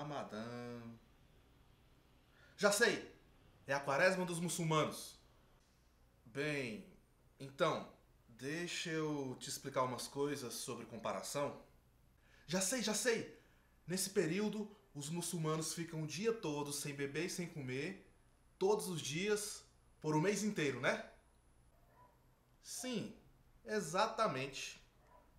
Ramadã. Já sei! É a quaresma dos muçulmanos. Bem, então, deixa eu te explicar umas coisas sobre comparação. Já sei, já sei! Nesse período, os muçulmanos ficam o dia todo sem beber e sem comer, todos os dias, por um mês inteiro, né? Sim, exatamente.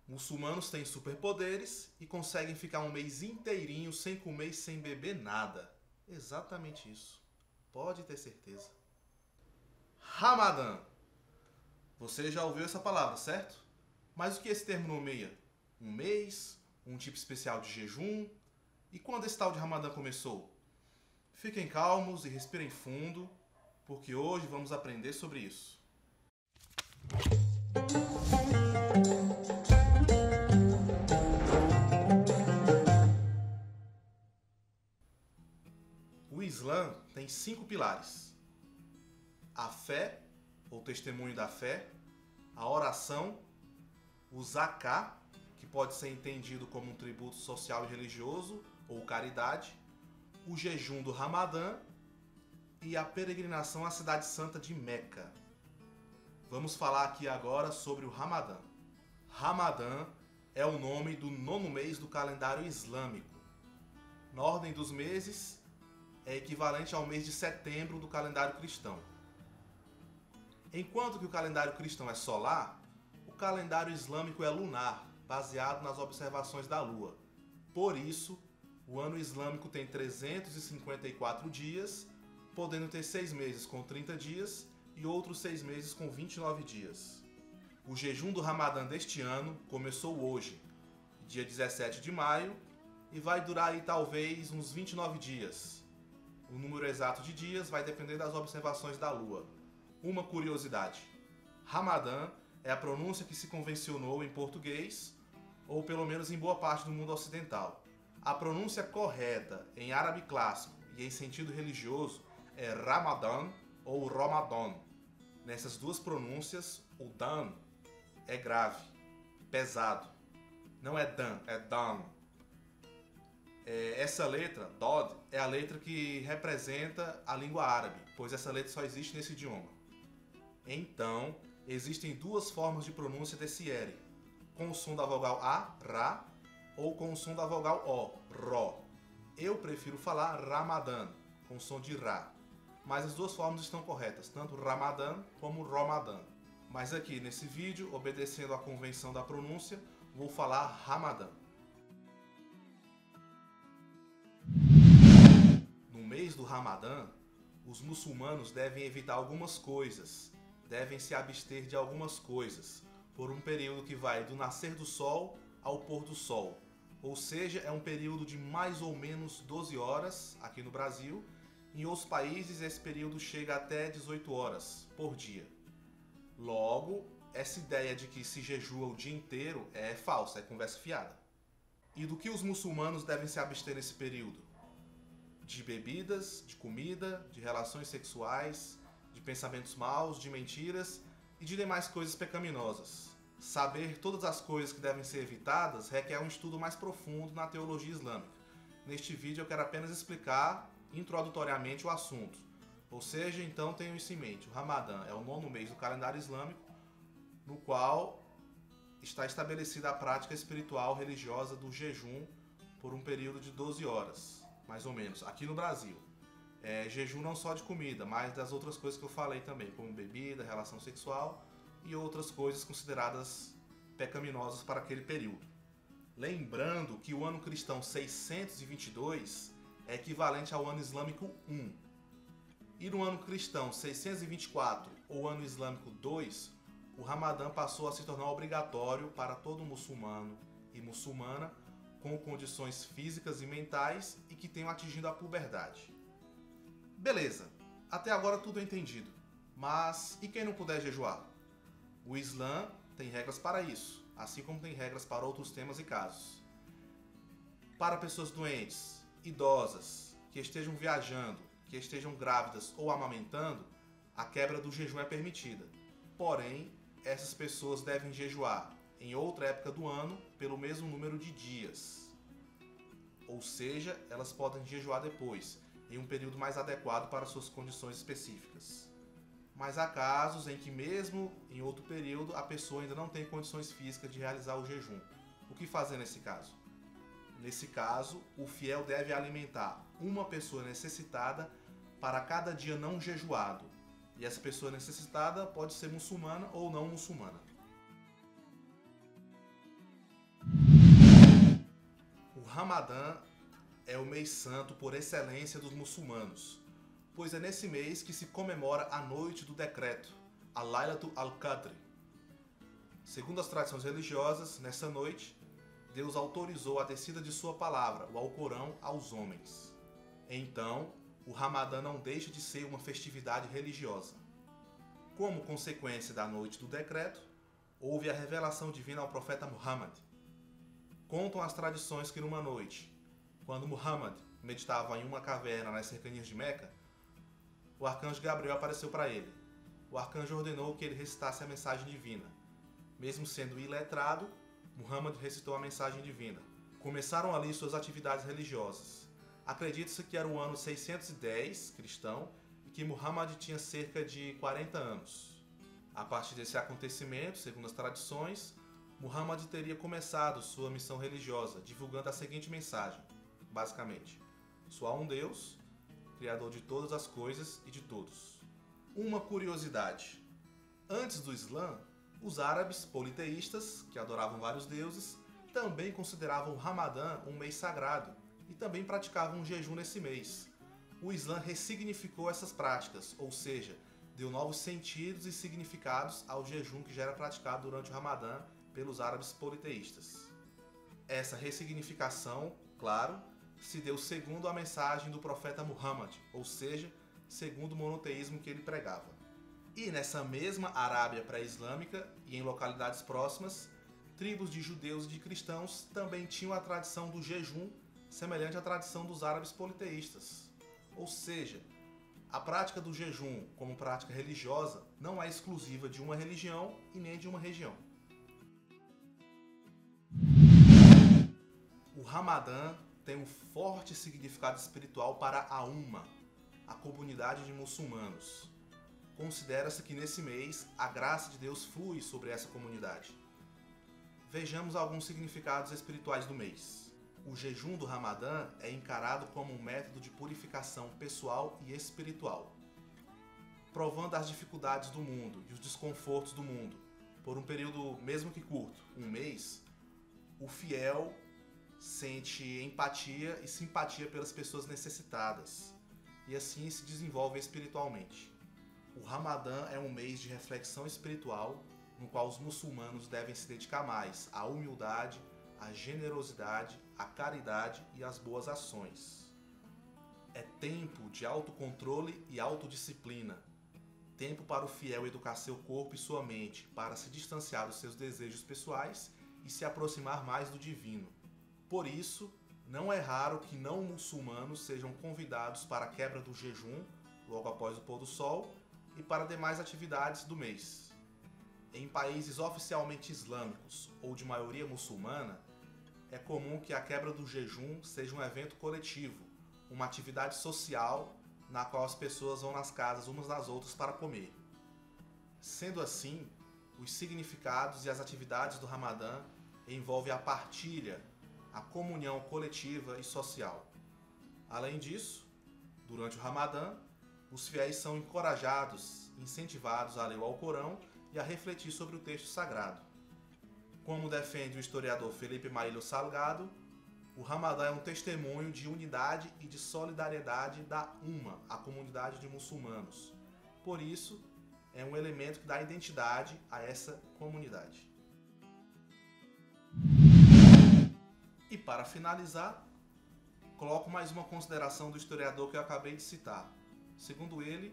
Muçulmanos têm superpoderes e conseguem ficar um mês inteirinho sem comer e sem beber nada. Exatamente isso. Pode ter certeza. Ramadã. Você já ouviu essa palavra, certo? Mas o que esse termo nomeia? Um mês? Um tipo especial de jejum? E quando esse tal de Ramadã começou? Fiquem calmos e respirem fundo, porque hoje vamos aprender sobre isso. O Islã tem 5 pilares: a fé, ou testemunho da fé, a oração, o zaká, que pode ser entendido como um tributo social e religioso, ou caridade, o jejum do Ramadã e a peregrinação à cidade santa de Meca. Vamos falar aqui agora sobre o Ramadã. Ramadã é o nome do 9º mês do calendário islâmico. Na ordem dos meses, é equivalente ao mês de setembro do calendário cristão. Enquanto que o calendário cristão é solar, o calendário islâmico é lunar, baseado nas observações da lua. Por isso, o ano islâmico tem 354 dias, podendo ter 6 meses com 30 dias e outros 6 meses com 29 dias. O jejum do Ramadã deste ano começou hoje, dia 17 de maio, e vai durar aí talvez uns 29 dias. O número exato de dias vai depender das observações da lua. Uma curiosidade: Ramadã é a pronúncia que se convencionou em português, ou pelo menos em boa parte do mundo ocidental. A pronúncia correta em árabe clássico e em sentido religioso é Ramadã ou Ramadan. Nessas duas pronúncias, o dan é grave, pesado. Não é dan, é dan. Essa letra, Dod, é a letra que representa a língua árabe, pois essa letra só existe nesse idioma. Então, existem duas formas de pronúncia desse R, com o som da vogal A, Ra, ou com o som da vogal O, Ró. Eu prefiro falar Ramadã, com o som de Ra, mas as duas formas estão corretas, tanto Ramadã como Ramadã. Mas aqui nesse vídeo, obedecendo à convenção da pronúncia, vou falar Ramadã. No mês do Ramadã, os muçulmanos devem evitar algumas coisas, devem se abster de algumas coisas, por um período que vai do nascer do sol ao pôr do sol. Ou seja, é um período de mais ou menos 12 horas aqui no Brasil. Em outros países, esse período chega até 18 horas por dia. Logo, essa ideia de que se jejua o dia inteiro é falsa, é conversa fiada. E do que os muçulmanos devem se abster nesse período? De bebidas, de comida, de relações sexuais, de pensamentos maus, de mentiras e de demais coisas pecaminosas. Saber todas as coisas que devem ser evitadas requer um estudo mais profundo na teologia islâmica. Neste vídeo eu quero apenas explicar introdutoriamente o assunto. Ou seja, então tenham isso em mente. O Ramadã é o 9º mês do calendário islâmico, no qual está estabelecida a prática espiritual religiosa do jejum por um período de 12 horas, mais ou menos, aqui no Brasil. Jejum não só de comida, mas das outras coisas que eu falei também, como bebida, relação sexual e outras coisas consideradas pecaminosas para aquele período. Lembrando que o ano cristão 622 é equivalente ao ano islâmico 1. E no ano cristão 624 ou ano islâmico 2, o Ramadã passou a se tornar obrigatório para todo muçulmano e muçulmana com condições físicas e mentais e que tenham atingido a puberdade. Beleza, até agora tudo é entendido. Mas e quem não puder jejuar? O Islã tem regras para isso, assim como tem regras para outros temas e casos. Para pessoas doentes, idosas, que estejam viajando, que estejam grávidas ou amamentando, a quebra do jejum é permitida. Porém, essas pessoas devem jejuar em outra época do ano pelo mesmo número de dias. ou seja, elas podem jejuar depois, em um período mais adequado para suas condições específicas. Mas há casos em que mesmo em outro período a pessoa ainda não tem condições físicas de realizar o jejum. O que fazer nesse caso? Nesse caso, o fiel deve alimentar uma pessoa necessitada para cada dia não jejuado. E essa pessoa necessitada pode ser muçulmana ou não muçulmana. O Ramadã é o mês santo por excelência dos muçulmanos, pois é nesse mês que se comemora a noite do decreto, a Laylatul al-Qadr. Segundo as tradições religiosas, nessa noite, Deus autorizou a descida de sua palavra, o Alcorão, aos homens. Então, o Ramadã não deixa de ser uma festividade religiosa. Como consequência da noite do decreto, houve a revelação divina ao profeta Muhammad. Contam as tradições que numa noite, quando Muhammad meditava em uma caverna nas cercanias de Meca, o arcanjo Gabriel apareceu para ele. O arcanjo ordenou que ele recitasse a mensagem divina. Mesmo sendo iletrado, Muhammad recitou a mensagem divina. Começaram ali suas atividades religiosas. Acredita-se que era o ano 610 cristão e que Muhammad tinha cerca de 40 anos. A partir desse acontecimento, segundo as tradições, Muhammad teria começado sua missão religiosa, divulgando a seguinte mensagem, basicamente: só há um Deus, Criador de todas as coisas e de todos. Uma curiosidade: antes do Islã, os árabes politeístas, que adoravam vários deuses, também consideravam o Ramadã um mês sagrado e também praticavam um jejum nesse mês. O Islã ressignificou essas práticas, ou seja, deu novos sentidos e significados ao jejum que já era praticado durante o Ramadã pelos árabes politeístas. Essa ressignificação, claro, se deu segundo a mensagem do profeta Muhammad, ou seja, segundo o monoteísmo que ele pregava. E nessa mesma Arábia pré-islâmica e em localidades próximas, tribos de judeus e de cristãos também tinham a tradição do jejum, semelhante à tradição dos árabes politeístas. Ou seja, a prática do jejum como prática religiosa não é exclusiva de uma religião e nem de uma região. O Ramadã tem um forte significado espiritual para a Umma, a comunidade de muçulmanos. Considera-se que nesse mês a graça de Deus flui sobre essa comunidade. Vejamos alguns significados espirituais do mês. O jejum do Ramadã é encarado como um método de purificação pessoal e espiritual. Provando as dificuldades do mundo e os desconfortos do mundo, por um período mesmo que curto, um mês, o fiel sente empatia e simpatia pelas pessoas necessitadas e assim se desenvolve espiritualmente. O Ramadã é um mês de reflexão espiritual no qual os muçulmanos devem se dedicar mais à humildade, à generosidade, à caridade e às boas ações. É tempo de autocontrole e autodisciplina, tempo para o fiel educar seu corpo e sua mente para se distanciar dos seus desejos pessoais e se aproximar mais do divino. Por isso, não é raro que não muçulmanos sejam convidados para a quebra do jejum logo após o pôr do sol e para demais atividades do mês. Em países oficialmente islâmicos ou de maioria muçulmana, é comum que a quebra do jejum seja um evento coletivo, uma atividade social na qual as pessoas vão nas casas umas das outras para comer. Sendo assim, os significados e as atividades do Ramadã envolvem a partilha, a comunhão coletiva e social. Além disso, durante o Ramadã, os fiéis são encorajados, incentivados a ler o Alcorão e a refletir sobre o texto sagrado. Como defende o historiador Felipe Maílio Salgado, o Ramadã é um testemunho de unidade e de solidariedade da Umma, a comunidade de muçulmanos. Por isso, é um elemento que dá identidade a essa comunidade. E para finalizar, coloco mais uma consideração do historiador que eu acabei de citar. Segundo ele,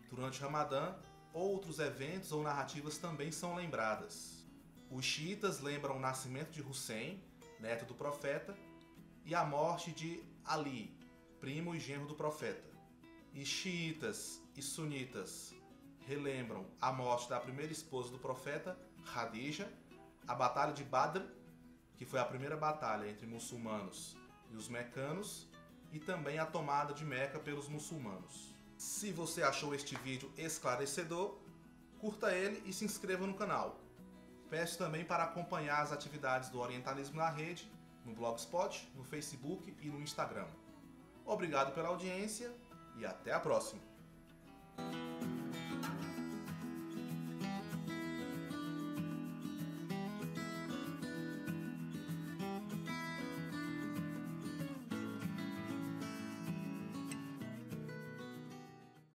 durante o Ramadã, outros eventos ou narrativas também são lembradas. Os xiitas lembram o nascimento de Hussein, neto do profeta, e a morte de Ali, primo e genro do profeta. E xiitas e sunitas relembram a morte da primeira esposa do profeta, Khadija, a batalha de Badr, que foi a primeira batalha entre muçulmanos e os mecanos, e também a tomada de Meca pelos muçulmanos. Se você achou este vídeo esclarecedor, curta ele e se inscreva no canal. Peço também para acompanhar as atividades do Orientalismo na Rede, no Blogspot, no Facebook e no Instagram. Obrigado pela audiência e até a próxima!